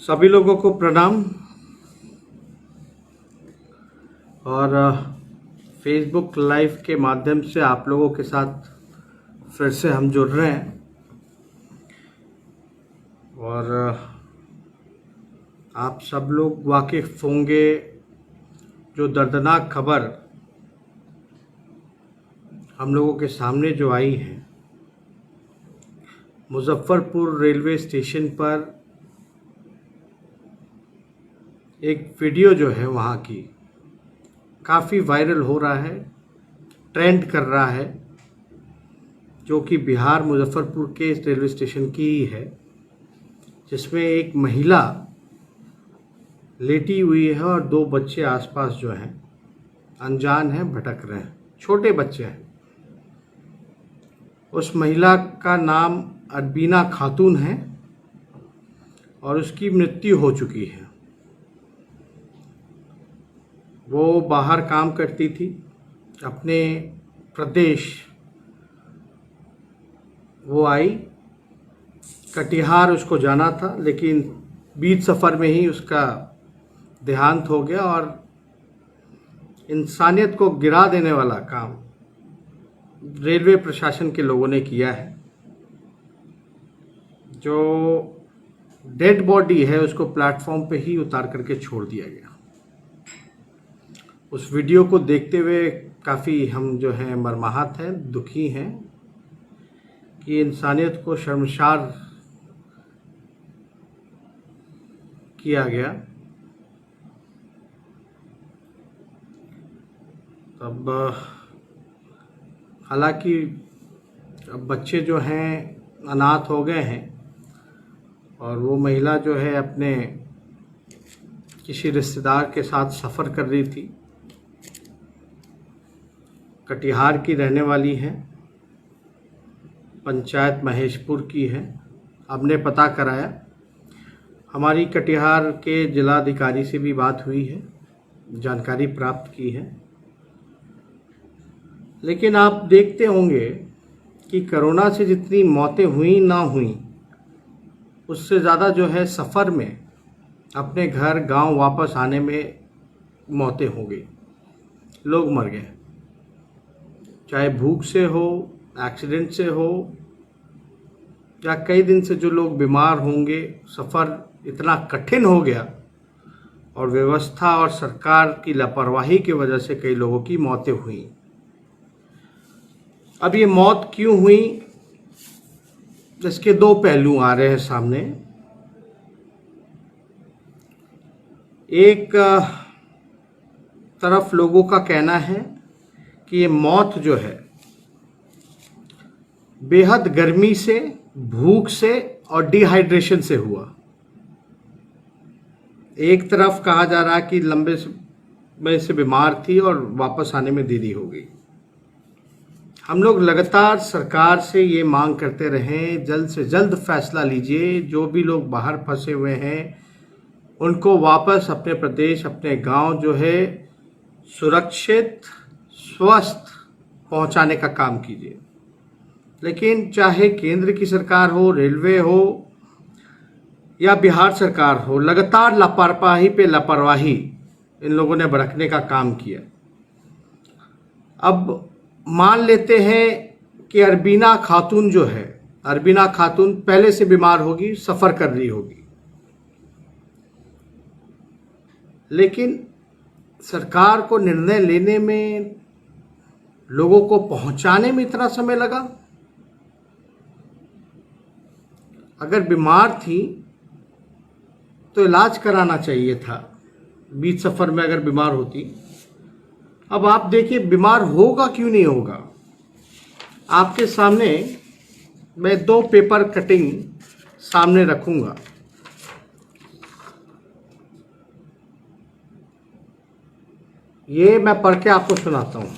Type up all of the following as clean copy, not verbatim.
सभी लोगों को प्रणाम। और फेसबुक लाइव के माध्यम से आप लोगों के साथ फिर से हम जुड़ रहे हैं। और आप सब लोग वाकिफ़ होंगे जो दर्दनाक खबर हम लोगों के सामने जो आई है, मुजफ्फरपुर रेलवे स्टेशन पर एक वीडियो जो है वहाँ की काफ़ी वायरल हो रहा है, ट्रेंड कर रहा है, जो कि बिहार मुजफ्फरपुर के इस रेलवे स्टेशन की ही है, जिसमें एक महिला लेटी हुई है और दो बच्चे आसपास जो हैं अनजान हैं, भटक रहे हैं, छोटे बच्चे हैं। उस महिला का नाम अरबीना खातून है और उसकी मृत्यु हो चुकी है। वो बाहर काम करती थी, अपने प्रदेश वो आई, कटिहार उसको जाना था, लेकिन बीच सफ़र में ही उसका देहांत हो गया। और इंसानियत को गिरा देने वाला काम रेलवे प्रशासन के लोगों ने किया है। जो डेड बॉडी है उसको प्लेटफॉर्म पे ही उतार करके छोड़ दिया गया। उस वीडियो को देखते हुए काफ़ी हम जो हैं मर्माहत हैं, दुखी हैं कि इंसानियत को शर्मसार किया गया। अब हालांकि अब बच्चे जो हैं अनाथ हो गए हैं और वो महिला जो है अपने किसी रिश्तेदार के साथ सफ़र कर रही थी, कटिहार की रहने वाली है, पंचायत महेशपुर की है। हमने पता कराया, हमारी कटिहार के जिलाधिकारी से भी बात हुई है, जानकारी प्राप्त की है। लेकिन आप देखते होंगे कि कोरोना से जितनी मौतें हुई ना हुई, उससे ज़्यादा जो है सफ़र में अपने घर गांव वापस आने में मौतें हो गई, लोग मर गए, चाहे भूख से हो, एक्सीडेंट से हो, या कई दिन से जो लोग बीमार होंगे। सफ़र इतना कठिन हो गया और व्यवस्था और सरकार की लापरवाही की वजह से कई लोगों की मौतें हुई। अब ये मौत क्यों हुई, इसके दो पहलू आ रहे हैं सामने। एक तरफ लोगों का कहना है कि ये मौत जो है बेहद गर्मी से, भूख से और डिहाइड्रेशन से हुआ। एक तरफ कहा जा रहा है कि लंबे समय से बीमार थी और वापस आने में देरी हो गई। हम लोग लगातार सरकार से ये मांग करते रहे, जल्द से जल्द फैसला लीजिए। जो भी लोग बाहर फंसे हुए हैं उनको वापस अपने प्रदेश, अपने गांव जो है सुरक्षित, स्वस्थ पहुंचाने का काम कीजिए। लेकिन चाहे केंद्र की सरकार हो, रेलवे हो या बिहार सरकार हो, लगातार लापरवाही पे लापरवाही इन लोगों ने बरतने का काम किया। अब मान लेते हैं कि अरबीना खातून जो है, अरबीना खातून पहले से बीमार होगी, सफ़र कर रही होगी, लेकिन सरकार को निर्णय लेने में, लोगों को पहुंचाने में इतना समय लगा। अगर बीमार थी तो इलाज कराना चाहिए था, बीच सफ़र में अगर बीमार होती। अब आप देखिए बीमार होगा क्यों नहीं होगा। आपके सामने मैं दो पेपर कटिंग सामने रखूंगा। ये मैं पढ़ के आपको सुनाता हूँ।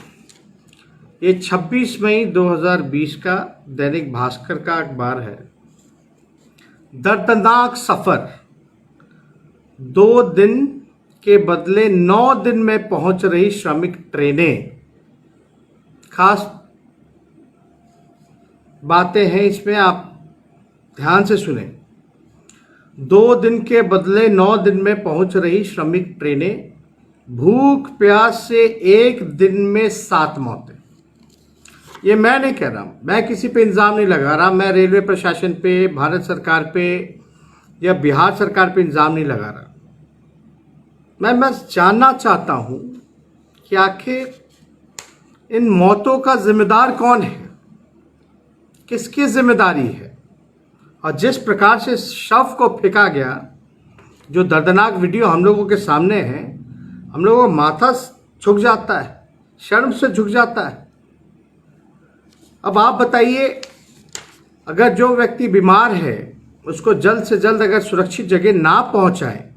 ये 26 मई 2020 का दैनिक भास्कर का अखबार है। दर्दनाक सफ़र, 2 दिन के बदले 9 दिन में पहुंच रही श्रमिक ट्रेनें। खास बातें हैं इसमें, आप ध्यान से सुने। 2 दिन के बदले 9 दिन में पहुंच रही श्रमिक ट्रेनें, भूख प्यास से एक दिन में 7 मौतें। ये मैं नहीं कह रहा, मैं किसी पे इल्ज़ाम नहीं लगा रहा, मैं रेलवे प्रशासन पे, भारत सरकार पे या बिहार सरकार पे इल्ज़ाम नहीं लगा रहा। मैं बस जानना चाहता हूं कि आखिर इन मौतों का जिम्मेदार कौन है, किसकी जिम्मेदारी है। और जिस प्रकार से शव को फेंका गया, जो दर्दनाक वीडियो हम लोगों के सामने है, हम लोगों का माथा झुक जाता है, शर्म से झुक जाता है। अब आप बताइए, अगर जो व्यक्ति बीमार है उसको जल्द से जल्द अगर सुरक्षित जगह ना पहुंचाए,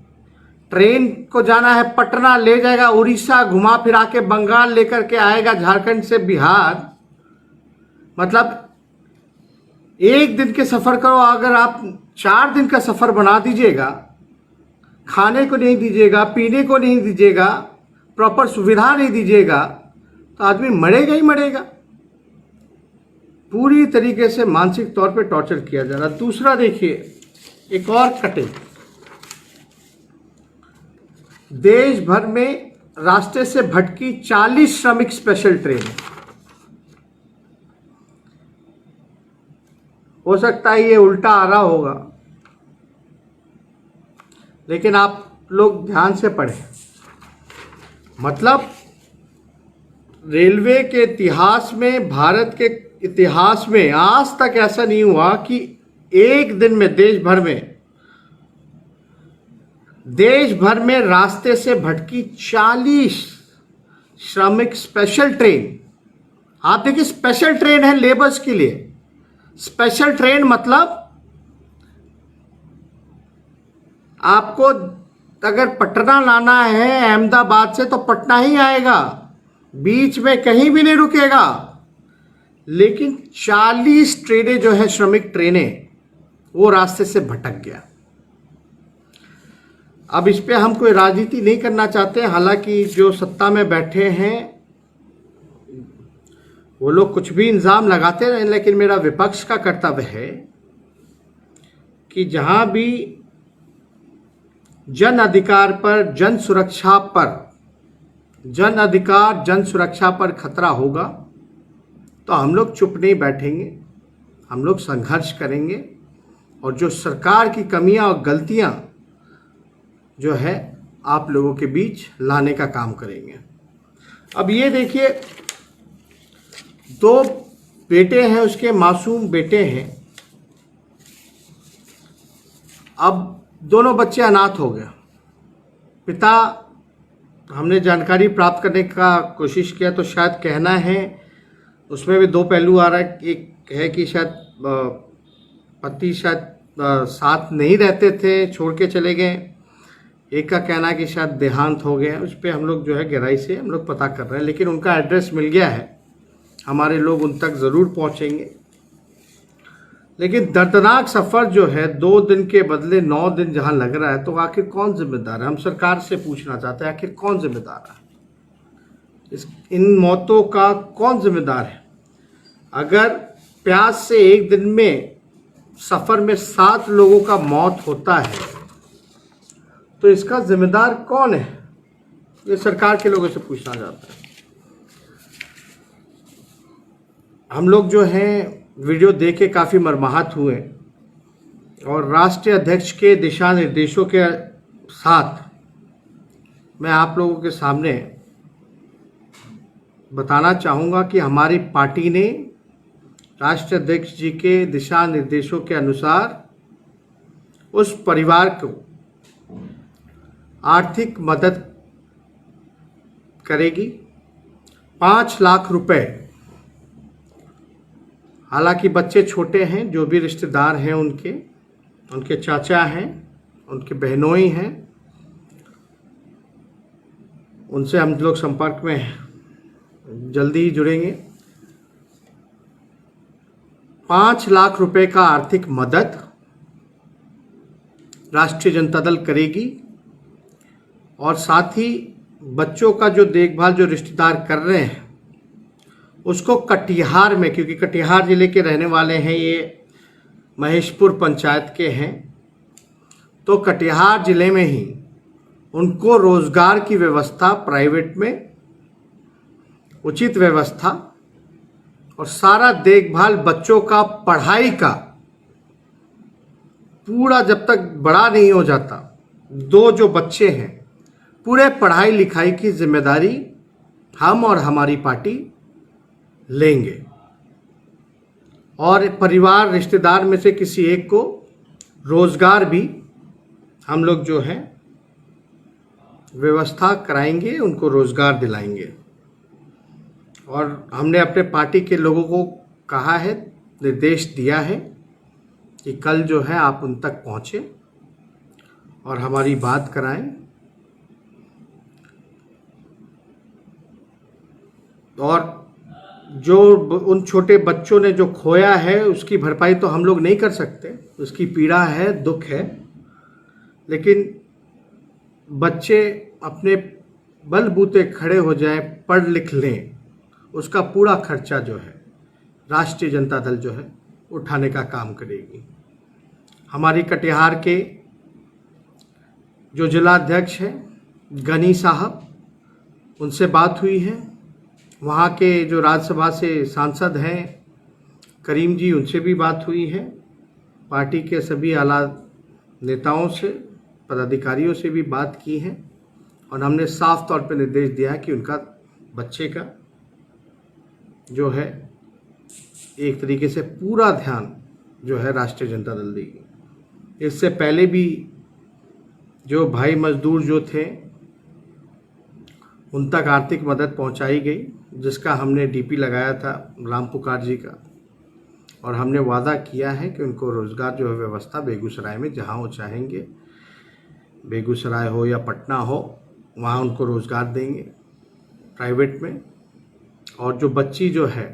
ट्रेन को जाना है पटना, ले जाएगा उड़ीसा, घुमा फिरा के बंगाल लेकर के आएगा, झारखंड से बिहार, मतलब 1 दिन के सफ़र करो, अगर आप 4 दिन का सफ़र बना दीजिएगा, खाने को नहीं दीजिएगा, पीने को नहीं दीजिएगा, प्रॉपर सुविधा नहीं दीजिएगा, तो आदमी मरेगा ही मरेगा। पूरी तरीके से मानसिक तौर पे टॉर्चर किया जा रहा। दूसरा देखिए, एक और कटिंग, देश भर में रास्ते से भटकी 40 श्रमिक स्पेशल ट्रेन। हो सकता है ये उल्टा आ रहा होगा, लेकिन आप लोग ध्यान से पढ़ें। मतलब रेलवे के इतिहास में, भारत के इतिहास में आज तक ऐसा नहीं हुआ कि एक दिन में देश भर में रास्ते से भटकी 40 श्रमिक स्पेशल ट्रेन। आप देखिए, स्पेशल ट्रेन है लेबर्स के लिए। स्पेशल ट्रेन मतलब आपको अगर पटना लाना है अहमदाबाद से तो पटना ही आएगा, बीच में कहीं भी नहीं रुकेगा। लेकिन 40 ट्रेनें जो है, श्रमिक ट्रेनें, वो रास्ते से भटक गया। अब इस पे हम कोई राजनीति नहीं करना चाहते, हालांकि जो सत्ता में बैठे हैं वो लोग कुछ भी इल्ज़ाम लगाते रहे, लेकिन मेरा विपक्ष का कर्तव्य है कि जहां भी जन अधिकार पर, जन सुरक्षा पर खतरा होगा तो हम लोग चुप नहीं बैठेंगे, हम लोग संघर्ष करेंगे और जो सरकार की कमियां और गलतियां जो है आप लोगों के बीच लाने का काम करेंगे। अब ये देखिए, 2 बेटे हैं उसके, मासूम बेटे हैं। अब दोनों बच्चे अनाथ हो गए। पिता, हमने जानकारी प्राप्त करने का कोशिश किया तो शायद कहना है, उसमें भी 2 पहलू आ रहा है। एक है कि शायद पति शायद साथ नहीं रहते थे, छोड़ के चले गए। एक का कहना है कि शायद देहांत हो गया। उस पर हम लोग जो है गहराई से हम लोग पता कर रहे हैं, लेकिन उनका एड्रेस मिल गया है, हमारे लोग उन तक ज़रूर पहुंचेंगे। लेकिन दर्दनाक सफ़र जो है, 2 दिन के बदले 9 दिन जहां लग रहा है, तो आखिर कौन जिम्मेदार है? हम सरकार से पूछना चाहते हैं, आखिर कौन जिम्मेदार है? इन मौतों का कौन जिम्मेदार है? अगर प्यास से एक दिन में सफ़र में 7 लोगों का मौत होता है, तो इसका जिम्मेदार कौन है? ये सरकार के लोगों से पूछना चाहता है। हम लोग जो हैं वीडियो देख के काफ़ी मर्माहत हुए और राष्ट्रीय अध्यक्ष के दिशा निर्देशों के साथ मैं आप लोगों के सामने बताना चाहूँगा कि हमारी पार्टी ने राष्ट्रीय अध्यक्ष जी के दिशा निर्देशों के अनुसार उस परिवार को आर्थिक मदद करेगी, 5 लाख रुपए। हालांकि बच्चे छोटे हैं, जो भी रिश्तेदार हैं उनके चाचा हैं, उनके बहनोई हैं, उनसे हम लोग संपर्क में जल्दी ही जुड़ेंगे। 5 लाख रुपए का आर्थिक मदद राष्ट्रीय जनता दल करेगी और साथ ही बच्चों का जो देखभाल जो रिश्तेदार कर रहे हैं उसको कटिहार में, क्योंकि कटिहार जिले के रहने वाले हैं, ये महेशपुर पंचायत के हैं, तो कटिहार जिले में ही उनको रोजगार की व्यवस्था, प्राइवेट में उचित व्यवस्था और सारा देखभाल, बच्चों का पढ़ाई का पूरा, जब तक बड़ा नहीं हो जाता, दो जो बच्चे हैं, पूरे पढ़ाई लिखाई की जिम्मेदारी हम और हमारी पार्टी लेंगे। और परिवार, रिश्तेदार में से किसी एक को रोजगार भी हम लोग जो है व्यवस्था कराएंगे, उनको रोजगार दिलाएंगे। और हमने अपने पार्टी के लोगों को कहा है, निर्देश दिया है कि कल जो है आप उन तक पहुँचे और हमारी बात कराएं। और जो उन छोटे बच्चों ने जो खोया है उसकी भरपाई तो हम लोग नहीं कर सकते, उसकी पीड़ा है, दुख है, लेकिन बच्चे अपने बलबूते खड़े हो जाएं, पढ़ लिख लें, उसका पूरा खर्चा जो है राष्ट्रीय जनता दल जो है उठाने का काम करेगी। हमारी कटिहार के जो जिलाध्यक्ष हैं गनी साहब, उनसे बात हुई है। वहाँ के जो राज्यसभा से सांसद हैं करीम जी, उनसे भी बात हुई है। पार्टी के सभी आला नेताओं से, पदाधिकारियों से भी बात की है और हमने साफ तौर पर निर्देश दिया है कि उनका बच्चे का जो है एक तरीके से पूरा ध्यान जो है राष्ट्रीय जनता दल देगी। इससे पहले भी जो भाई मजदूर जो थे उन तक आर्थिक मदद पहुंचाई गई, जिसका हमने डीपी लगाया था राम पुकार जी का, और हमने वादा किया है कि उनको रोज़गार जो है व्यवस्था बेगूसराय में, जहां वो चाहेंगे, बेगूसराय हो या पटना हो, वहां उनको रोज़गार देंगे प्राइवेट में। और जो बच्ची जो है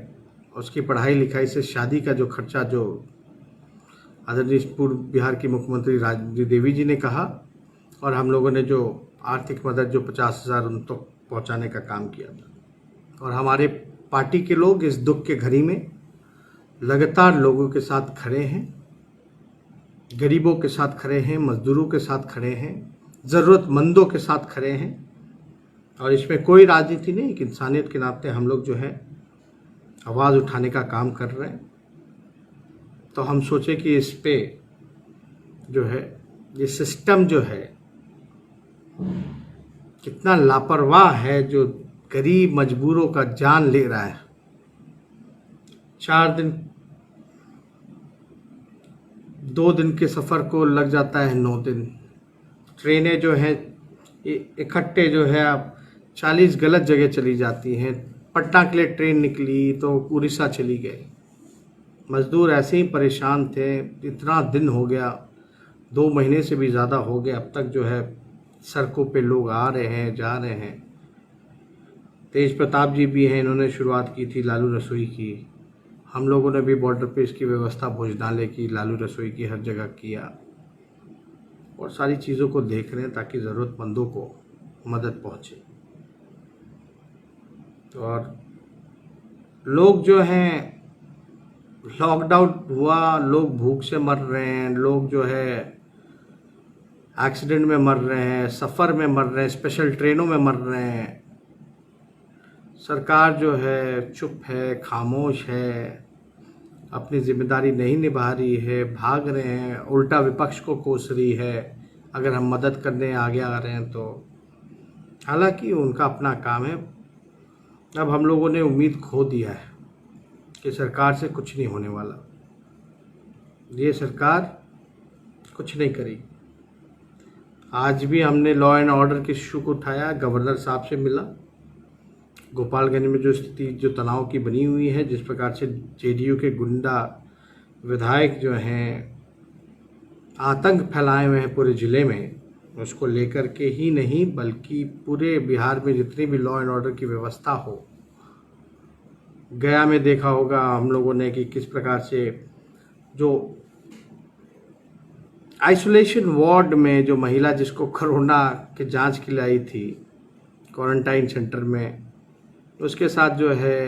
उसकी पढ़ाई लिखाई से शादी का जो खर्चा, जो आदरणीय पूर्व बिहार की मुख्यमंत्री राबड़ी देवी जी ने कहा, और हम लोगों ने जो आर्थिक मदद जो 50,000 उन तक पहुँचाने का काम किया था। और हमारे पार्टी के लोग इस दुख के घड़ी में लगातार लोगों के साथ खड़े हैं, गरीबों के साथ खड़े हैं, मजदूरों के साथ खड़े हैं, ज़रूरतमंदों के साथ खड़े हैं। और इसमें कोई राजनीति नहीं, एक इंसानियत के नाते हम लोग जो है आवाज़ उठाने का काम कर रहे हैं। तो हम सोचे कि इस पे जो है ये सिस्टम जो है कितना लापरवाह है, जो गरीब मजबूरों का जान ले रहा है। 4 दिन, 2 दिन के सफ़र को लग जाता है 9 दिन। ट्रेनें जो हैं इकट्ठे जो है अब 40 गलत जगह चली जाती हैं। पटना के लिए ट्रेन निकली तो उड़ीसा चली गई। मज़दूर ऐसे ही परेशान थे, इतना दिन हो गया, 2 महीने से भी ज़्यादा हो गया, अब तक जो है सड़कों पे लोग आ रहे हैं, जा रहे हैं। तेज प्रताप जी भी हैं, इन्होंने शुरुआत की थी लालू रसोई की। हम लोगों ने भी बॉर्डर पे इसकी व्यवस्था भोजनालय की, लालू रसोई की हर जगह किया, और सारी चीज़ों को देख रहे हैं ताकि ज़रूरतमंदों को मदद पहुँचे। और लोग जो हैं, लॉकडाउन हुआ, लोग भूख से मर रहे हैं, लोग जो है एक्सीडेंट में मर रहे हैं, सफ़र में मर रहे हैं, स्पेशल ट्रेनों में मर रहे हैं। सरकार जो है चुप है, खामोश है, अपनी जिम्मेदारी नहीं निभा रही है, भाग रहे हैं, उल्टा विपक्ष को कोस रही है अगर हम मदद करने आगे आ रहे हैं तो। हालांकि उनका अपना काम है। अब हम लोगों ने उम्मीद खो दिया है कि सरकार से कुछ नहीं होने वाला, ये सरकार कुछ नहीं करेगी। आज भी हमने लॉ एंड ऑर्डर के इशू को उठाया, गवर्नर साहब से मिला। गोपालगंज में जो स्थिति, जो तनाव की बनी हुई है, जिस प्रकार से जेडीयू के गुंडा विधायक जो हैं आतंक फैलाए हुए हैं पूरे ज़िले में, उसको लेकर के ही नहीं बल्कि पूरे बिहार में जितनी भी लॉ एंड ऑर्डर की व्यवस्था हो। गया में देखा होगा हम लोगों ने कि किस प्रकार से जो आइसोलेशन वार्ड में जो महिला जिसको कोरोना के जांच के लिए आई थी क्वारंटाइन सेंटर में, उसके साथ जो है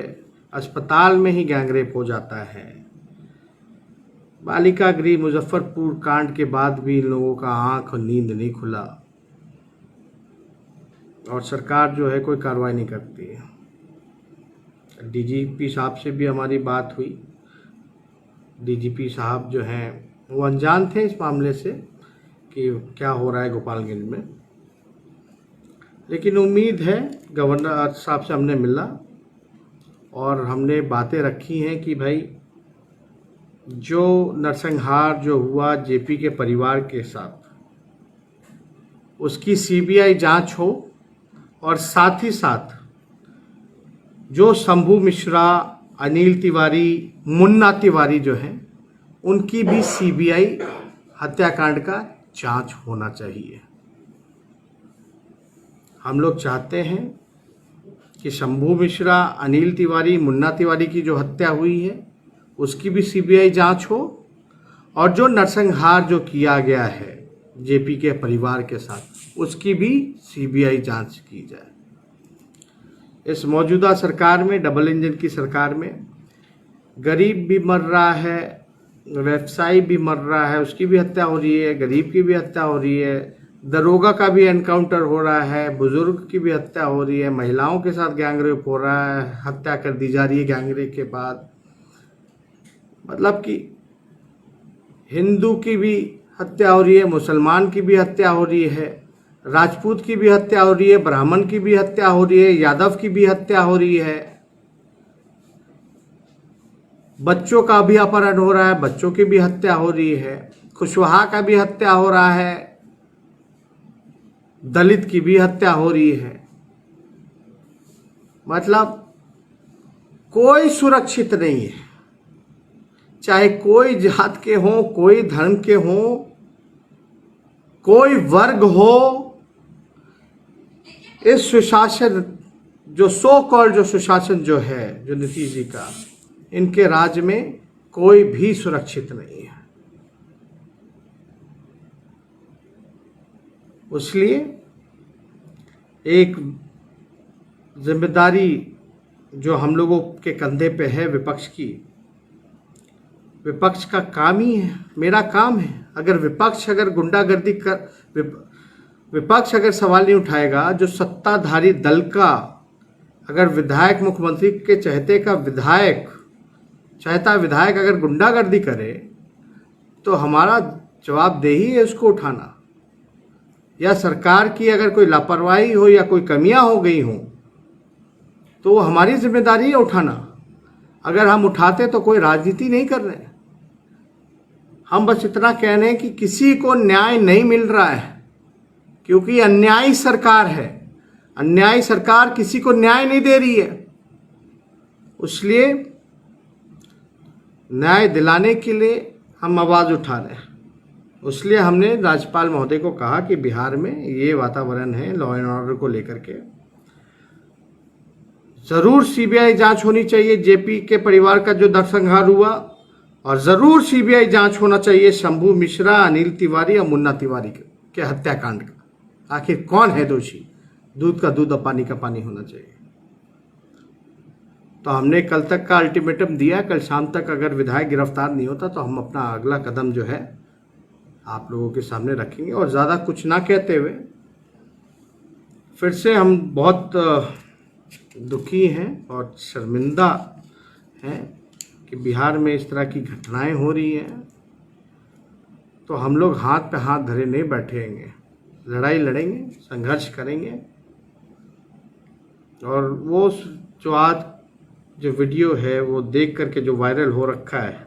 अस्पताल में ही गैंगरेप हो जाता है। बालिका गृह मुजफ्फरपुर कांड के बाद भी इन लोगों का आंख और नींद नहीं खुला और सरकार जो है कोई कार्रवाई नहीं करती है। डीजीपी साहब से भी हमारी बात हुई। डीजीपी साहब जो हैं वो अनजान थे इस मामले से कि क्या हो रहा है गोपालगंज में, लेकिन उम्मीद है, गवर्नर साहब से हमने मिला और हमने बातें रखी हैं कि भाई जो नरसंहार जो हुआ जेपी के परिवार के साथ, उसकी सीबीआई जांच हो और साथ ही साथ जो शंभू मिश्रा, अनिल तिवारी, मुन्ना तिवारी जो हैं, उनकी भी सीबीआई हत्याकांड का जांच होना चाहिए। हम लोग चाहते हैं कि शंभू मिश्रा, अनिल तिवारी, मुन्ना तिवारी की जो हत्या हुई है उसकी भी सीबीआई जांच हो और जो नरसंहार जो किया गया है जेपी के परिवार के साथ उसकी भी सीबीआई जांच की जाए। इस मौजूदा सरकार में, डबल इंजन की सरकार में, गरीब भी मर रहा है, व्यवसायी भी मर रहा है, उसकी भी हत्या हो रही है, गरीब की भी हत्या हो रही है, दरोगा का भी एनकाउंटर हो रहा है, बुजुर्ग की भी हत्या हो रही है, महिलाओं के साथ गैंगरेप हो रहा है, हत्या कर दी जा रही है गैंगरेप के बाद। मतलब कि हिंदू की भी हत्या हो रही है, मुसलमान की भी हत्या हो रही है, राजपूत की भी हत्या हो रही है, ब्राह्मण की भी हत्या हो रही है, यादव की भी हत्या हो रही है, बच्चों का भी अपहरण हो रहा है, बच्चों की भी हत्या हो रही है, कुशवाहा का भी हत्या हो रहा है, दलित की भी हत्या हो रही है। मतलब कोई सुरक्षित नहीं है, चाहे कोई जात के हों, कोई धर्म के हों, कोई वर्ग हो। इस सुशासन जो सो कॉल्ड जो सुशासन जो है, जो नीतीश जी का, इनके राज्य में कोई भी सुरक्षित नहीं है। इसलिए एक जिम्मेदारी जो हम लोगों के कंधे पे है विपक्ष की, विपक्ष का काम ही है, मेरा काम है। अगर विपक्ष अगर गुंडागर्दी कर, विपक्ष अगर सवाल नहीं उठाएगा, जो सत्ताधारी दल का अगर विधायक, मुख्यमंत्री के चहेते का विधायक, चाहता विधायक अगर गुंडागर्दी करे तो हमारा जवाबदेही है उसको उठाना। या सरकार की अगर कोई लापरवाही हो या कोई कमियां हो गई हो तो हमारी जिम्मेदारी है उठाना। अगर हम उठाते तो कोई राजनीति नहीं कर रहे, हम बस इतना कह रहे हैं कि किसी को न्याय नहीं मिल रहा है क्योंकि अन्यायी सरकार है, अन्यायी सरकार किसी को न्याय नहीं दे रही है। इसलिए न्याय दिलाने के लिए हम आवाज़ उठा रहे हैं। इसलिए हमने राज्यपाल महोदय को कहा कि बिहार में ये वातावरण है लॉ एंड ऑर्डर को लेकर के, ज़रूर सीबीआई जांच होनी चाहिए जेपी के परिवार का जो नरसंहार हुआ, और ज़रूर सीबीआई जांच होना चाहिए शंभू मिश्रा, अनिल तिवारी और मुन्ना तिवारी के हत्याकांड का। आखिर कौन है दोषी? दूध का दूध और पानी का पानी होना चाहिए। तो हमने कल तक का अल्टीमेटम दिया, कल शाम तक अगर विधायक गिरफ्तार नहीं होता तो हम अपना अगला कदम जो है आप लोगों के सामने रखेंगे। और ज़्यादा कुछ ना कहते हुए फिर से हम बहुत दुखी हैं और शर्मिंदा हैं कि बिहार में इस तरह की घटनाएं हो रही हैं। तो हम लोग हाथ पे हाथ धरे नहीं बैठेंगे, लड़ाई लड़ेंगे, संघर्ष करेंगे। और वो जो आज जो वीडियो है वो देख करके जो वायरल हो रखा है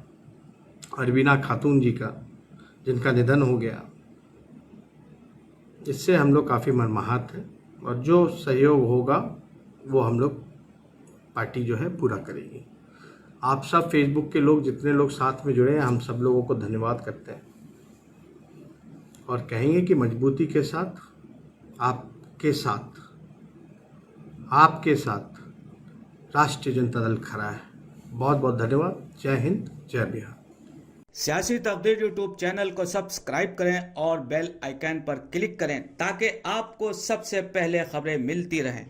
अरवीना खातून जी का, जिनका निधन हो गया, इससे हम लोग काफ़ी मर्माहत हैं। और जो सहयोग होगा वो हम लोग पार्टी जो है पूरा करेगी। आप सब फेसबुक के लोग, जितने लोग साथ में जुड़े हैं, हम सब लोगों को धन्यवाद करते हैं और कहेंगे कि मजबूती के साथ, आपके साथ राष्ट्रीय जनता दल खड़ा है। बहुत बहुत धन्यवाद। जय हिंद, जय बिहार। सियासी तकदीर यूट्यूब चैनल को सब्सक्राइब करें और बेल आइकन पर क्लिक करें ताकि आपको सबसे पहले खबरें मिलती रहें।